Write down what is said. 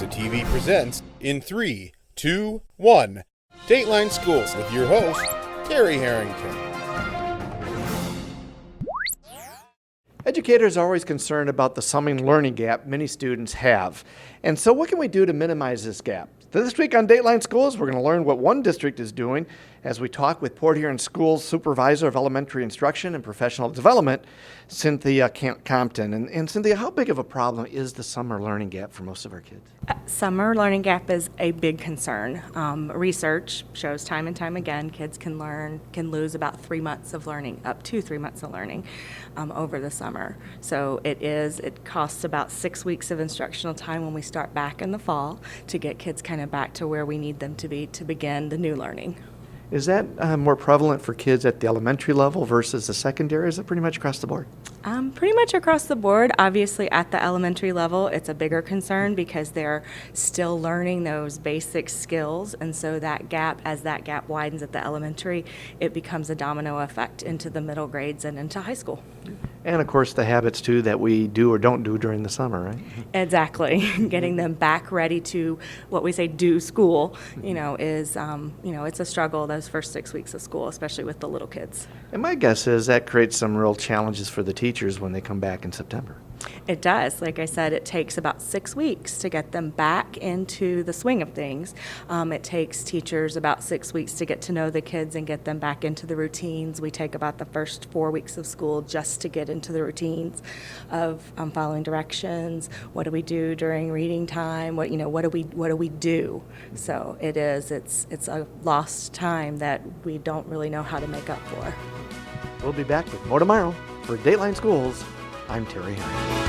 Alexa TV presents in 3, 2, 1. Dateline Schools with your host, Terry Harrington. Educators are always concerned about the summer learning gap many students have. And so what can we do to minimize this gap? This week on Dateline Schools, we're going to learn what one district is doing as we talk with Port Huron Schools Supervisor of Elementary Instruction and Professional Development, Cynthia Compton. And Cynthia, how big of a problem is the summer learning gap for most of our kids? Summer learning gap is a big concern. Research shows time and time again kids can lose about 3 months of learning, up to 3 months of learning over the summer. So it costs about 6 weeks of instructional time when we start back in the fall to get kids kind of back to where we need them to be to begin the new learning. Is that more prevalent for kids at the elementary level versus the secondary? Is it pretty much across the board? Pretty much across the board. Obviously, at the elementary level, it's a bigger concern because they're still learning those basic skills, and so as that gap widens at the elementary, it becomes a domino effect into the middle grades and into high school. And of course, the habits too that we do or don't do during the summer, right? Exactly. Getting them back ready to what we say do school, is it's a struggle those first 6 weeks of school, especially with the little kids. And my guess is that creates some real challenges for the teachers when they come back in September. It does. Like I said, it takes about 6 weeks to get them back into the swing of things. It takes teachers about 6 weeks to get to know the kids and get them back into the routines. We take about the first 4 weeks of school just to get into the routines of following directions. What do we do during reading time? What do we do? So it's a lost time that we don't really know how to make up for. We'll be back with more tomorrow. For Dateline Schools, I'm Terry Harrington.